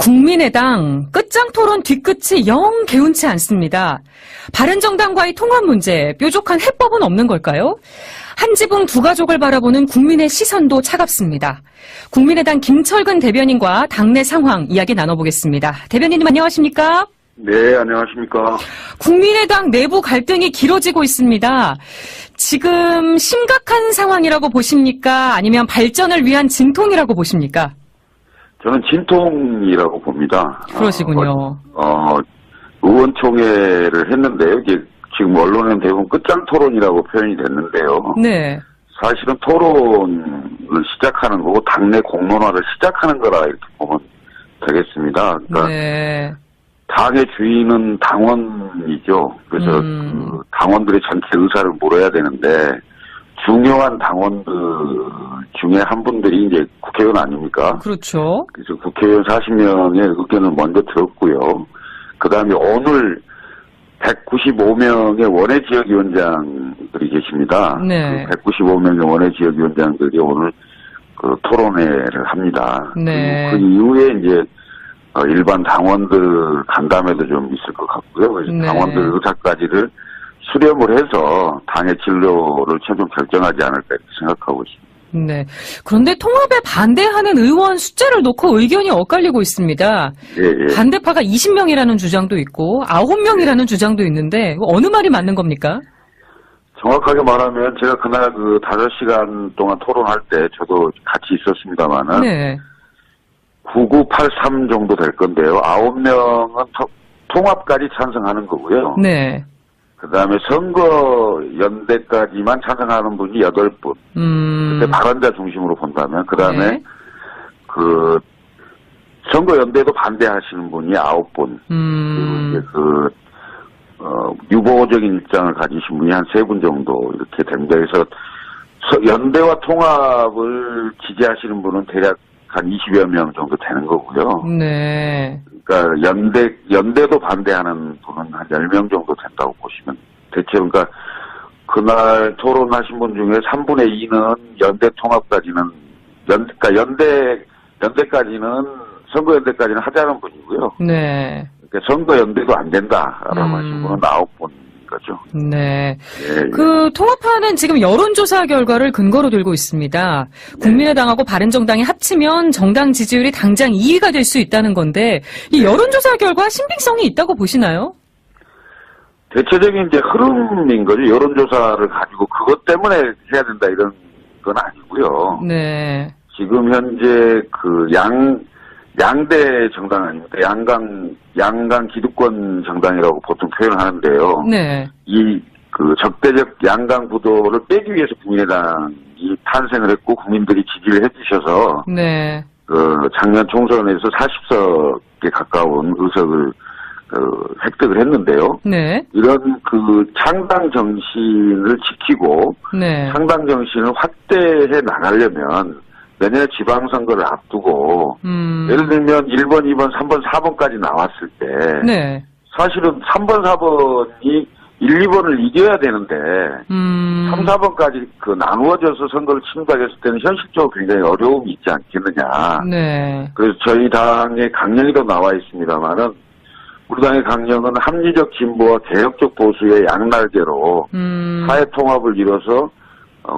국민의당 끝장토론 뒤끝이 영 개운치 않습니다. 바른정당과의 통합 문제, 뾰족한 해법은 없는 걸까요? 한 지붕 두 가족을 바라보는 국민의 시선도 차갑습니다. 국민의당 김철근 대변인과 당내 상황 이야기 나눠보겠습니다. 대변인님 안녕하십니까? 네, 안녕하십니까? 국민의당 내부 갈등이 길어지고 있습니다. 지금 심각한 상황이라고 보십니까? 아니면 발전을 위한 진통이라고 보십니까? 저는 진통이라고 봅니다. 그러시군요. 의원총회를 했는데요. 이게 지금 언론에는 대부분 끝장 토론이라고 표현이 됐는데요. 네. 사실은 토론을 시작하는 거고 당내 공론화를 시작하는 거라 이렇게 보면 되겠습니다. 그러니까 네. 당의 주인은 당원이죠. 그래서 그 당원들의 전체 의사를 물어야 되는데 중요한 당원들 중에 한 분들이 이제 국회의원 아닙니까? 그렇죠. 그래서 국회의원 40명의 의견을 먼저 들었고요. 그 다음에 오늘 195명의 원외지역위원장들이 계십니다. 네. 그 195명의 원외지역위원장들이 오늘 그 토론회를 합니다. 네. 그 이후에 이제 일반 당원들 간담회도 좀 있을 것 같고요. 그래서 네. 당원들 의사까지를 수렴을 해서 당의 진로를 최종 결정하지 않을까 이렇게 생각하고 있습니다. 네. 그런데 통합에 반대하는 의원 숫자를 놓고 의견이 엇갈리고 있습니다. 예. 반대파가 20명이라는 주장도 있고 9명이라는 주장도 있는데 어느 말이 맞는 겁니까? 정확하게 말하면 제가 그날 그 5시간 동안 토론할 때 저도 같이 있었습니다만은 네. 9983 정도 될 건데요. 9명은 통합까지 찬성하는 거고요. 네. 그 다음에 선거연대까지만 찬성하는 분이 8분. 그때 발언자 중심으로 본다면. 그 다음에 네. 그 선거연대도 반대하시는 분이 9분. 그리고 이제 유보적인 입장을 가지신 분이 한 3분 정도 이렇게 됩니다. 그래서 연대와 통합을 지지하시는 분은 대략 한 20여 명 정도 되는 거고요. 네. 그러니까 연대도 반대하는 분은 한 10명 정도 된다고 보시면 대체 그러니까 그날 토론하신 분 중에 3분의 2는 연대 통합까지는 그러니까 연대까지는 선거연대까지는 하자는 분이고요. 네. 그러니까 선거연대도 안 된다라고 하신 분은 9분. 거죠. 네. 예. 그 통합하는 지금 여론조사 결과를 근거로 들고 있습니다. 국민의당하고 바른정당이 합치면 정당 지지율이 당장 2위가 될 수 있다는 건데 이 여론조사 결과 신빙성이 있다고 보시나요? 대체적인 이제 흐름인 거죠. 여론조사를 가지고 그것 때문에 해야 된다 이런 건 아니고요. 네. 지금 현재 그 양대 정당 아닙니까? 양강 기득권 정당이라고 보통 표현을 하는데요. 네. 이 그 적대적 양강 구도를 빼기 위해서 국민의당이 탄생을 했고 국민들이 지지를 해주셔서 네. 그 작년 총선에서 40석에 가까운 의석을 획득을 했는데요. 네. 이런 그 창당 정신을 지키고 네. 창당 정신을 확대해 나가려면 내년에 지방선거를 앞두고 예를 들면 1번, 2번, 3번, 4번까지 나왔을 때 네. 사실은 3번, 4번이 1, 2번을 이겨야 되는데 3, 4번까지 그 나누어져서 선거를 치른다고 했을 때는 현실적으로 굉장히 어려움이 있지 않겠느냐. 네. 그래서 저희 당의 강령에도 나와 있습니다만은 우리 당의 강령은 합리적 진보와 개혁적 보수의 양날개로 사회 통합을 이뤄서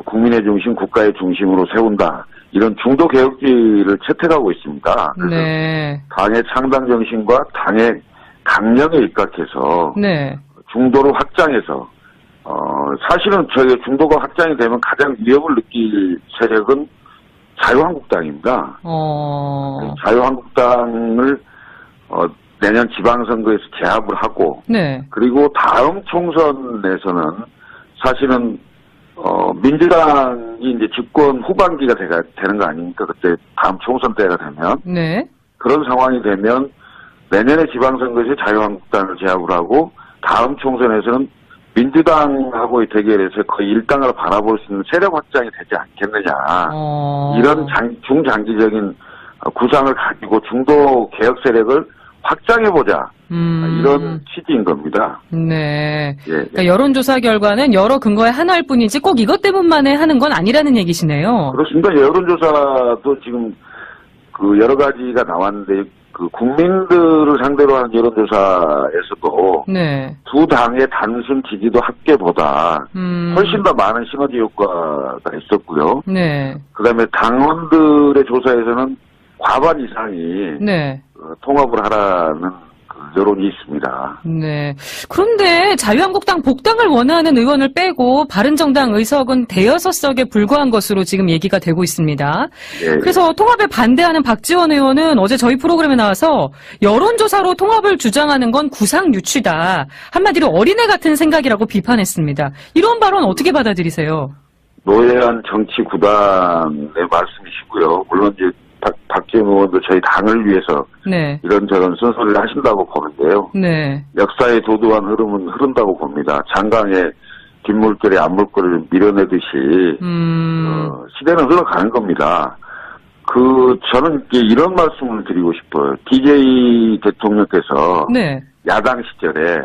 국민의 중심, 국가의 중심으로 세운다. 이런 중도 개혁주의를 채택하고 있습니다. 그래서 네. 당의 창당 정신과 당의 강령에 입각해서 네. 중도를 확장해서 사실은 저희가 중도가 확장이 되면 가장 위협을 느낄 세력은 자유한국당입니다. 자유한국당을 내년 지방선거에서 제압을 하고 네. 그리고 다음 총선에서는 사실은 민주당이 이제 집권 후반기가 되는 거 아닙니까? 그때 다음 총선 때가 되면. 네. 그런 상황이 되면 내년에 지방선거에서 자유한국당을 제압을 하고 다음 총선에서는 민주당하고의 대결에서 거의 일당을 바라볼 수 있는 세력 확장이 되지 않겠느냐. 이런 중장기적인 구상을 가지고 중도 개혁 세력을 확장해보자. 이런 취지인 겁니다. 네. 예. 그러니까 여론조사 결과는 여러 근거의 하나일 뿐이지 꼭 이것 때문만에 하는 건 아니라는 얘기시네요. 그렇습니다. 여론조사도 지금 그 여러 가지가 나왔는데 그 국민들을 상대로 하는 여론조사에서도 네. 두 당의 단순 지지도 합계보다 훨씬 더 많은 시너지 효과가 있었고요. 네. 그다음에 당원들의 조사에서는 과반 이상이 네. 통합을 하라는 그 여론이 있습니다. 네. 그런데 자유한국당 복당을 원하는 의원을 빼고 바른정당 의석은 대여섯 석에 불과한 것으로 지금 얘기가 되고 있습니다. 예. 그래서 통합에 반대하는 박지원 의원은 어제 저희 프로그램에 나와서 여론조사로 통합을 주장하는 건 구상유취다. 한마디로 어린애 같은 생각이라고 비판했습니다. 이런 발언 어떻게 받아들이세요? 노예한 정치 구단의 말씀이시고요. 물론 이제 박지원 의원도 저희 당을 위해서 네. 이런저런 쓴소리를 하신다고 보는데요. 네. 역사의 도도한 흐름은 흐른다고 봅니다. 장강의 뒷물결에 앞물결을 밀어내듯이 시대는 흘러가는 겁니다. 저는 이런 말씀을 드리고 싶어요. DJ 대통령께서 네. 야당 시절에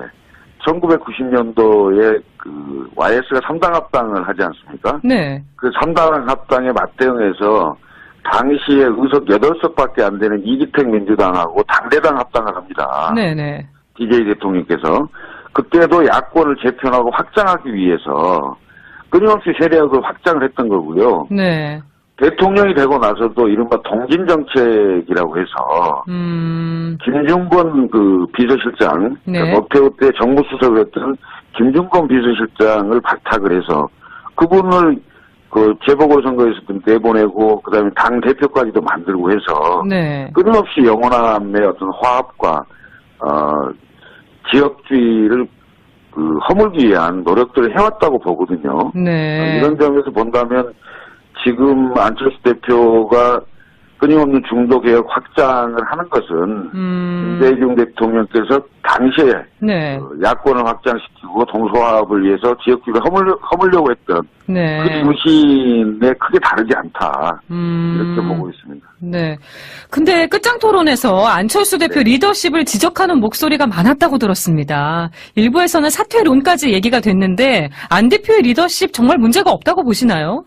1990년도에 그 YS가 3당 합당을 하지 않습니까? 네. 그 3당 합당에 맞대응해서 당시에 의석 8석밖에 안 되는 이기택 민주당하고 당대당 합당을 합니다. 네네. DJ 대통령께서 그때도 야권을 재편하고 확장하기 위해서 끊임없이 세력을 확장을 했던 거고요. 네. 대통령이 되고 나서도 이른바 동진정책이라고 해서 김중건 그 비서실장, 네. 그러니까 노태우 때 정무수석을 했던 김중건 비서실장을 발탁을 해서 그분을 그 재보궐선거에서 내보내고 그다음에 당 대표까지도 만들고 해서 네. 끊임없이 영원함의 어떤 화합과 지역주의를 그 허물기 위한 노력들을 해왔다고 보거든요. 네. 이런 점에서 본다면 지금 안철수 대표가 끊임없는 중도 개혁 확장을 하는 것은 김대중 대통령께서 당시에 네. 야권을 확장시키고 동서화합을 위해서 지역주의를 허물려고 했던 네. 그 정신에 크게 다르지 않다 이렇게 보고 있습니다. 네. 근데 끝장 토론에서 안철수 대표 리더십을 지적하는 목소리가 많았다고 들었습니다. 일부에서는 사퇴론까지 얘기가 됐는데 안 대표의 리더십 정말 문제가 없다고 보시나요?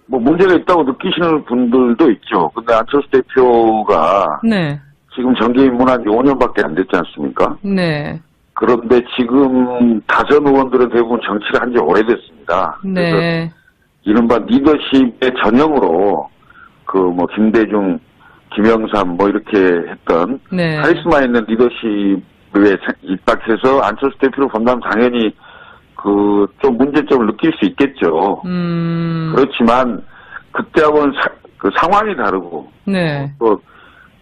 뭐 문제가 있다고 느끼시는 분들도 있죠. 근데 안철수 대표가 네. 지금 정계 입문한 지 5년밖에 안 됐지 않습니까? 네. 그런데 지금 다선 의원들은 대부분 정치를 한 지 오래됐습니다. 그래서 네. 이른바 리더십의 전형으로 그 뭐 김대중, 김영삼 뭐 이렇게 했던 네. 카리스마 있는 리더십에 입각해서 안철수 대표를 본다면 당연히 그 좀 문제점을 느낄 수 있겠죠. 그렇지만 그때하고는 그 상황이 다르고 네. 또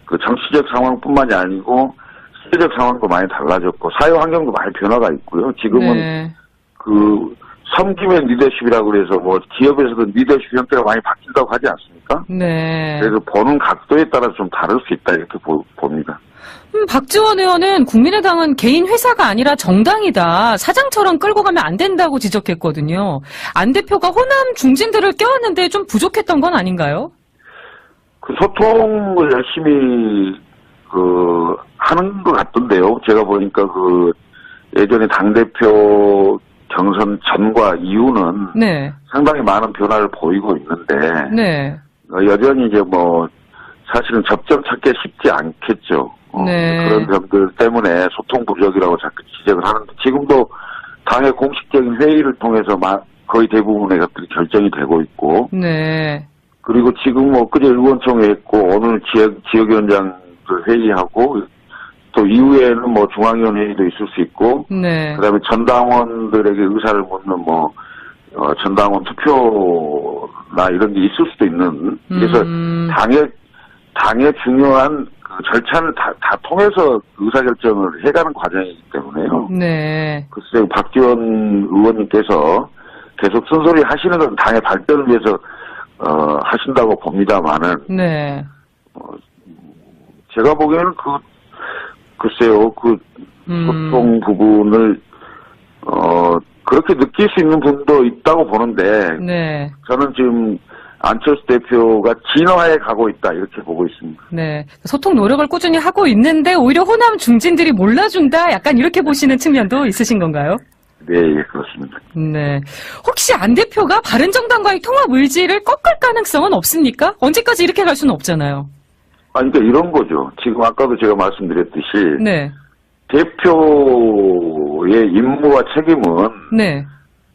그 정치적 상황뿐만이 아니고 시대적 상황도 많이 달라졌고 사회 환경도 많이 변화가 있고요. 지금은 네. 그 섬김의 리더십이라고 그래서 뭐 기업에서도 리더십 형태가 많이 바뀐다고 하지 않습니까? 네. 그래서 보는 각도에 따라서 좀 다를 수 있다 이렇게 봅니다. 박지원 의원은 국민의당은 개인 회사가 아니라 정당이다. 사장처럼 끌고 가면 안 된다고 지적했거든요. 안 대표가 호남 중진들을 껴왔는데 좀 부족했던 건 아닌가요? 그 소통을 열심히 그 하는 것 같던데요. 제가 보니까 그 예전에 당대표 경선 전과 이후는 네. 상당히 많은 변화를 보이고 있는데 네. 여전히 이제 뭐 사실은 접점 찾기 쉽지 않겠죠. 네. 그런 점들 때문에 소통 부족이라고 자꾸 지적을 하는데 지금도 당의 공식적인 회의를 통해서 거의 대부분의 것들이 결정이 되고 있고 네. 그리고 지금 뭐 그제 의원총회 했고 오늘 지역위원장들 회의하고 또 이후에는 뭐 중앙위원 회의도 있을 수 있고 네. 그다음에 전당원들에게 의사를 묻는 뭐 전당원 투표나 이런 게 있을 수도 있는 그래서 당의 중요한 그 절차를 다 통해서 의사결정을 해가는 과정이기 때문에요. 네. 글쎄요, 박지원 의원님께서 계속 쓴소리 하시는 건 당의 발전을 위해서 하신다고 봅니다만은 네. 제가 보기에는 글쎄요 소통 부분을 그렇게 느낄 수 있는 분도 있다고 보는데 네. 저는 지금 안철수 대표가 진화해 가고 있다 이렇게 보고 있습니다. 네. 소통 노력을 꾸준히 하고 있는데 오히려 호남 중진들이 몰라준다 약간 이렇게 보시는 측면도 있으신 건가요? 네, 예, 그렇습니다. 네. 혹시 안 대표가 바른정당과의 통합 의지를 꺾을 가능성은 없습니까? 언제까지 이렇게 갈 수는 없잖아요. 아니, 그러니까 이런 거죠. 지금 아까도 제가 말씀드렸듯이 네. 대표의 임무와 책임은 네.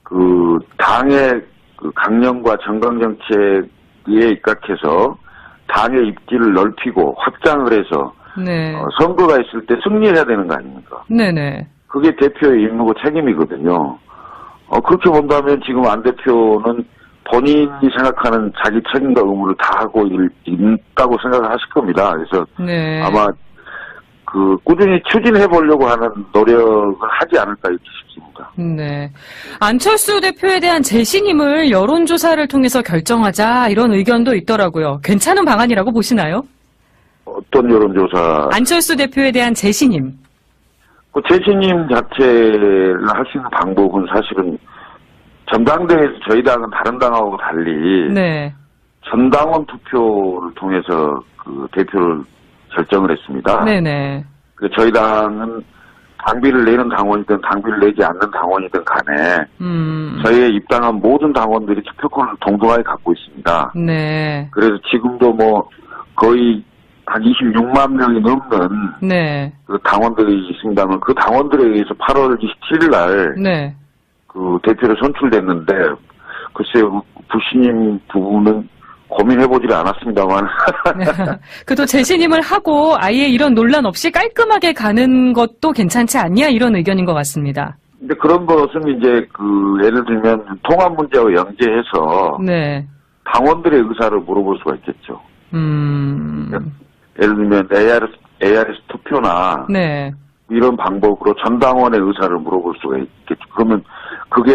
그 당의 그 강령과 정강 정책에 입각해서 당의 입지를 넓히고 확장을 해서 네. 선거가 있을 때 승리해야 되는 거 아닙니까? 네네. 그게 대표의 임무고 책임이거든요. 그렇게 본다면 지금 안 대표는 본인이 생각하는 자기 책임과 의무를 다 하고 있다고 생각을 하실 겁니다. 그래서 네. 아마 그 꾸준히 추진해 보려고 하는 노력을 하지 않을까 이렇게 싶습니다. 네. 안철수 대표에 대한 재신임을 여론조사를 통해서 결정하자 이런 의견도 있더라고요. 괜찮은 방안이라고 보시나요? 어떤 여론조사? 안철수 대표에 대한 재신임. 그 재신임 자체를 할 수 있는 방법은 사실은 전당대회에서 저희 당은 다른 당하고 달리 네. 전당원 투표를 통해서 그 대표를 결정을 했습니다. 네네. 그 저희 당은 당비를 내는 당원이든 당비를 내지 않는 당원이든 간에 저희의 입당한 모든 당원들이 투표권을 동등하게 갖고 있습니다. 네. 그래서 지금도 뭐 거의 한 26만 명이 넘는 네. 그 당원들이 있습니다만 그 당원들에 의해서 8월 27일 날 네. 그 대표로 선출됐는데 글쎄요 부신임 부분은 고민해보질 않았습니다만 그래도 재신임을 하고 아예 이런 논란 없이 깔끔하게 가는 것도 괜찮지 않냐 이런 의견인 것 같습니다. 근데 그런 것은 이제 그 예를 들면 통합 문제와 연계해서 네. 당원들의 의사를 물어볼 수가 있겠죠. 예를 들면 ARS 투표나 네. 이런 방법으로 전당원의 의사를 물어볼 수가 있겠죠. 그러면 그게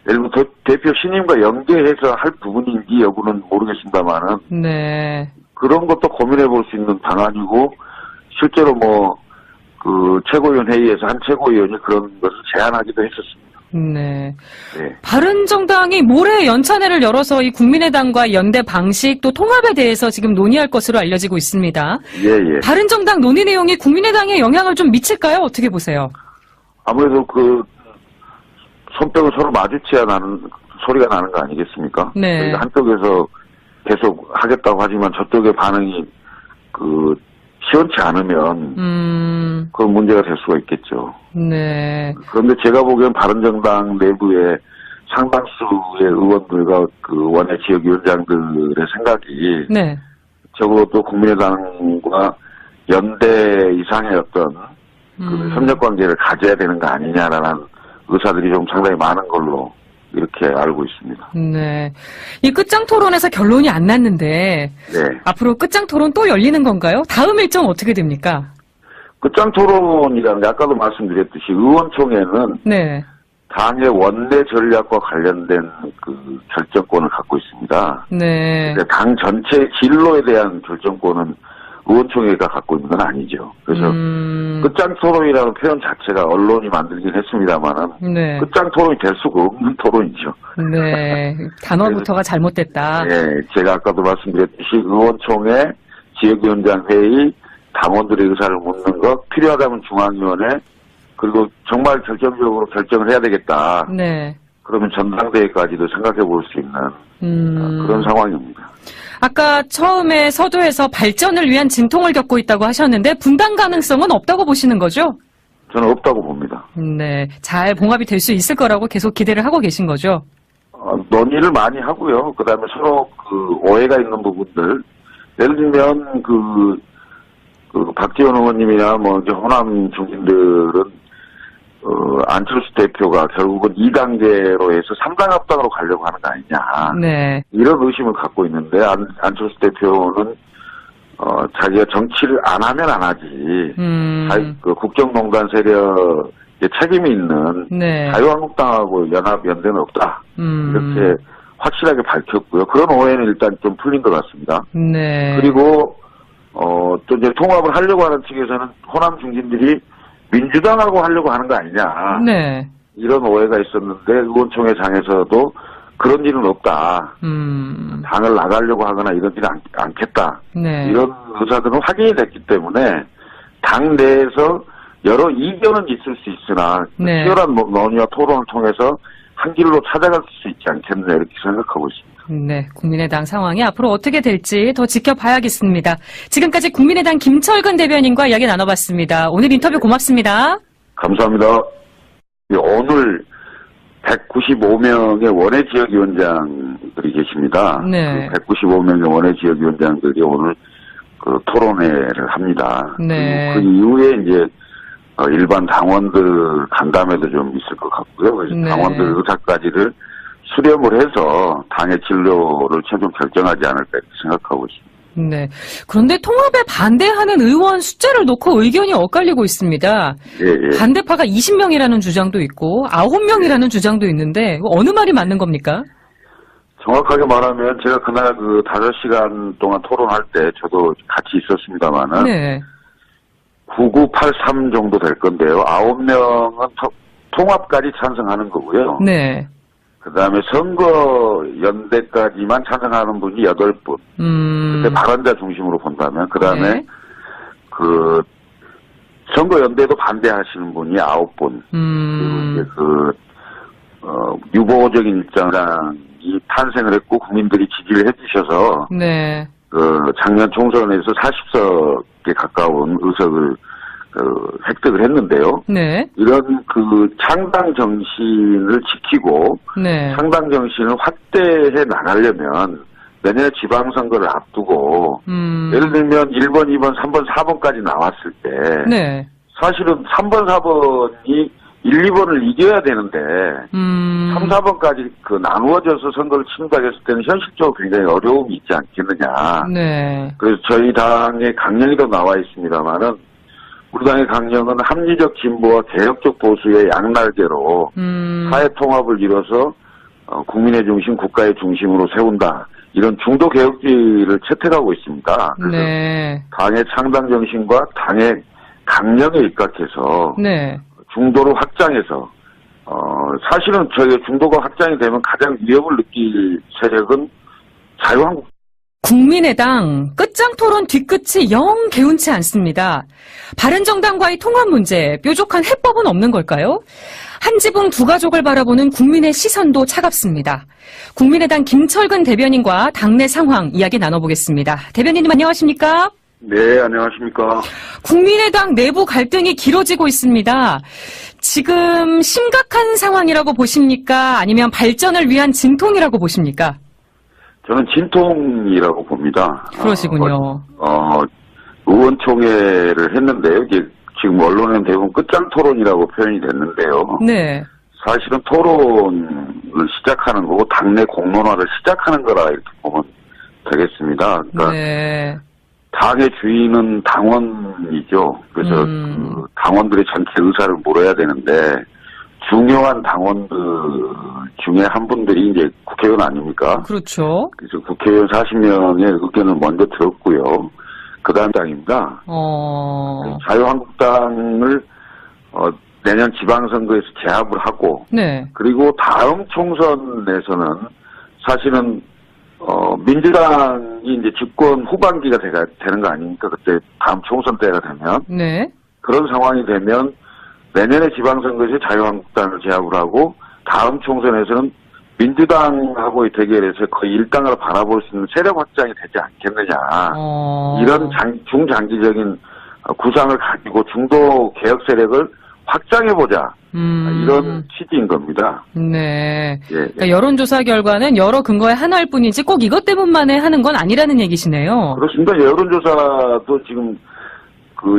예를 들면 대표 신임과 연계해서 할 부분인지 여부는 모르겠습니다만은 네. 그런 것도 고민해 볼 수 있는 방안이고 실제로 뭐 그 최고위원 회의에서 한 최고위원이 그런 것을 제안하기도 했었습니다. 네. 네. 바른정당이 모레 연찬회를 열어서 이 국민의당과 연대 방식 또 통합에 대해서 지금 논의할 것으로 알려지고 있습니다. 예. 바른정당 논의 내용이 국민의당에 영향을 좀 미칠까요? 어떻게 보세요? 아무래도 그 손뼉을 서로 마주쳐야 나는 소리가 나는 거 아니겠습니까? 네. 한쪽에서 계속 하겠다고 하지만 저쪽의 반응이 그 시원치 않으면 그런 문제가 될 수가 있겠죠. 네. 그런데 제가 보기엔 바른정당 내부의 상당수의 의원들과 그 원외 지역위원장들의 생각이 네. 적어도 국민의당과 연대 이상의 어떤 그 협력 관계를 가져야 되는 거 아니냐라는 의사들이 좀 상당히 많은 걸로 이렇게 알고 있습니다. 네. 이 끝장 토론에서 결론이 안 났는데 네. 앞으로 끝장 토론 또 열리는 건가요? 다음 일정 어떻게 됩니까? 끝장 토론이라는 게 아까도 말씀드렸듯이 의원총회는 네. 당의 원내 전략과 관련된 그 결정권을 갖고 있습니다. 네. 그러니까 당 전체 진로에 대한 결정권은 의원총회가 갖고 있는 건 아니죠. 그래서 끝장 토론이라는 표현 자체가 언론이 만들긴 했습니다만은 네. 끝장 토론이 될 수가 없는 토론이죠. 네. 단어부터가 잘못됐다. 네, 제가 아까도 말씀드렸듯이 의원총회, 지역위원장 회의, 당원들의 의사를 묻는 것, 필요하다면 중앙위원회, 그리고 정말 결정적으로 결정을 해야 되겠다. 네. 그러면 전당대회까지도 생각해 볼 수 있는 그런 상황입니다. 아까 처음에 서두에서 발전을 위한 진통을 겪고 있다고 하셨는데 분당 가능성은 없다고 보시는 거죠? 저는 없다고 봅니다. 네. 잘 봉합이 될 수 있을 거라고 계속 기대를 하고 계신 거죠? 논의를 많이 하고요. 그 다음에 서로 그 오해가 있는 부분들. 예를 들면 그 박지원 의원님이나 뭐 이제 호남 중진들은 안철수 대표가 결국은 2단계로 해서 3당 합당으로 가려고 하는 거 아니냐. 네. 이런 의심을 갖고 있는데 안철수 대표는 자기가 정치를 안 하면 안 하지. 그 국정농단 세력에 책임이 있는 네. 자유한국당하고 연대는 없다. 이렇게 확실하게 밝혔고요. 그런 오해는 일단 좀 풀린 것 같습니다. 네. 그리고 또 이제 통합을 하려고 하는 측에서는 호남 중진들이 민주당하고 하려고 하는 거 아니냐. 네. 이런 오해가 있었는데 의원총회장에서도 그런 일은 없다. 당을 나가려고 하거나 이러지는 않겠다. 네. 이런 의사들은 확인이 됐기 때문에 당 내에서 여러 이견은 있을 수 있으나 네. 치열한 논의와 토론을 통해서 한 길로 찾아갈 수 있지 않겠나 이렇게 생각하고 있습니다. 네, 국민의당 상황이 앞으로 어떻게 될지 더 지켜봐야겠습니다. 지금까지 국민의당 김철근 대변인과 이야기 나눠봤습니다. 오늘 인터뷰 고맙습니다. 감사합니다. 오늘 195명의 원외 지역위원장들이 계십니다. 네. 그 195명의 원외 지역위원장들이 오늘 그 토론회를 합니다. 네. 그 이후에 이제 일반 당원들 간담회도 좀 있을 것 같고요. 그래서 네. 당원들 의사까지를 수렴을 해서 당의 진로를 최종 결정하지 않을까 이렇게 생각하고 있습니다. 네. 그런데 통합에 반대하는 의원 숫자를 놓고 의견이 엇갈리고 있습니다. 예. 반대파가 20명이라는 주장도 있고 9명이라는 주장도 있는데 어느 말이 맞는 겁니까? 정확하게 말하면 제가 그날 그 5시간 동안 토론할 때 저도 같이 있었습니다만은 네. 9983 정도 될 건데요. 9명은 통합까지 찬성하는 거고요. 네. 그 다음에 선거연대까지만 찬성하는 분이 8분. 그때 발언자 중심으로 본다면. 그 다음에 네. 그 선거연대도 반대하시는 분이 9분. 그리고 이제 유보적인 입장이 탄생을 했고 국민들이 지지를 해주셔서 네. 작년 총선에서 40석에 가까운 의석을 획득을 했는데요. 네. 이런 창당 정신을 지키고 네. 창당 정신을 확대해 나가려면 내년에 지방선거를 앞두고 예를 들면 1번, 2번, 3번, 4번까지 나왔을 때 네. 사실은 3번, 4번이 1, 2번을 이겨야 되는데 3, 4번까지 나누어져서 선거를 친다고 했을 때는 현실적으로 굉장히 어려움이 있지 않겠느냐. 네. 그래서 저희 당의 강령에도 나와 있습니다만은 우리 당의 강령은 합리적 진보와 개혁적 보수의 양날개로 사회 통합을 이뤄서 국민의 중심, 국가의 중심으로 세운다. 이런 중도 개혁주의를 채택하고 있습니다. 그래서 네. 당의 창당 정신과 당의 강령에 입각해서 네. 중도를 확장해서 사실은 저희 중도가 확장이 되면 가장 위협을 느낄 세력은 자유한국. 국민의당 끝장 토론 뒤끝이 영 개운치 않습니다. 바른정당과의 통합 문제, 뾰족한 해법은 없는 걸까요? 한 지붕 두 가족을 바라보는 국민의 시선도 차갑습니다. 국민의당 김철근 대변인과 당내 상황 이야기 나눠보겠습니다. 대변인님 안녕하십니까? 네, 안녕하십니까. 국민의당 내부 갈등이 길어지고 있습니다. 지금 심각한 상황이라고 보십니까? 아니면 발전을 위한 진통이라고 보십니까? 저는 진통이라고 봅니다. 그러시군요. 의원총회를 했는데요. 이게 지금 언론에는 대부분 끝장 토론이라고 표현이 됐는데요. 네. 사실은 토론을 시작하는 거고 당내 공론화를 시작하는 거라 이렇게 보면 되겠습니다. 그러니까 네. 당의 주인은 당원이죠. 그래서 당원들의 전체 의사를 물어야 되는데 중요한 당원들 중에 한 분들이 이제 국회의원 아닙니까? 그렇죠. 그래서 국회의원 40명의 의견을 먼저 들었고요. 그 다음 당입니다. 자유한국당을 내년 지방선거에서 제압을 하고 네. 그리고 다음 총선에서는 사실은 민주당이 이제 집권 후반기가 되는 거 아닙니까? 그때 다음 총선 때가 되면. 네. 그런 상황이 되면 내년에 지방선거에서 자유한국당을 제압을 하고 다음 총선에서는 민주당하고의 대결에서 거의 일당을 바라볼 수 있는 세력 확장이 되지 않겠느냐. 이런 중장기적인 구상을 가지고 중도 개혁 세력을 확장해보자. 이런 취지인 겁니다. 네. 예. 그러니까 여론조사 결과는 여러 근거의 하나일 뿐이지 꼭 이것 때문만에 하는 건 아니라는 얘기시네요. 그렇습니다. 여론조사도 지금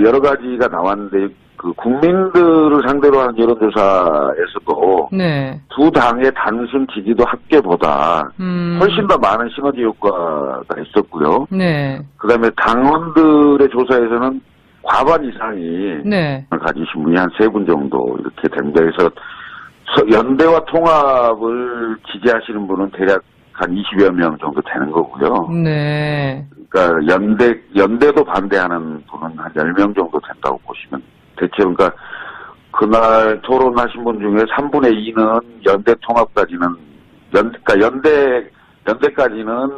여러 가지가 나왔는데 국민들을 상대로 하는 여론조사에서도 네. 두 당의 단순 지지도 합계보다 훨씬 더 많은 시너지 효과가 있었고요. 네. 그다음에 당원들의 조사에서는 과반 이상이 네. 가지신 분이 한 3분 정도 이렇게 됩니다. 그래서 연대와 통합을 지지하시는 분은 대략 한 20여 명 정도 되는 거고요. 네. 그러니까 연대도 반대하는 분은 한 10명 정도 된다고 보시면 대체 그러니까 그날 토론하신 분 중에 3분의 2는 연대 통합까지는 그러니까 연대까지는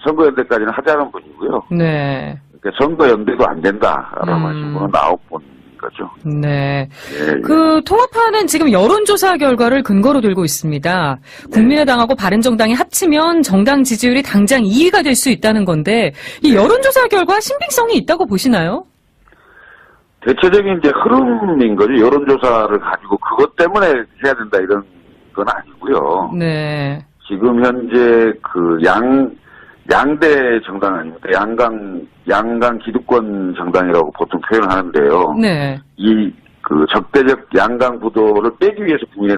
선거연대까지는 하자는 분이고요. 네. 그러니까 선거연대도 안 된다라고 하신 분은 9분 거죠. 네. 예, 그 통합파는 지금 여론조사 결과를 근거로 들고 있습니다. 국민의당하고 바른정당이 합치면 정당 지지율이 당장 2위가 될 수 있다는 건데 이 여론조사 결과 신빙성이 있다고 보시나요? 대체적인 이제 흐름인 거죠. 여론조사를 가지고 그것 때문에 해야 된다 이런 건 아니고요. 네. 지금 현재 그 양대 정당 아닙니까? 양강 기득권 정당이라고 보통 표현을 하는데요. 네. 이 그 적대적 양강 구도를 빼기 위해서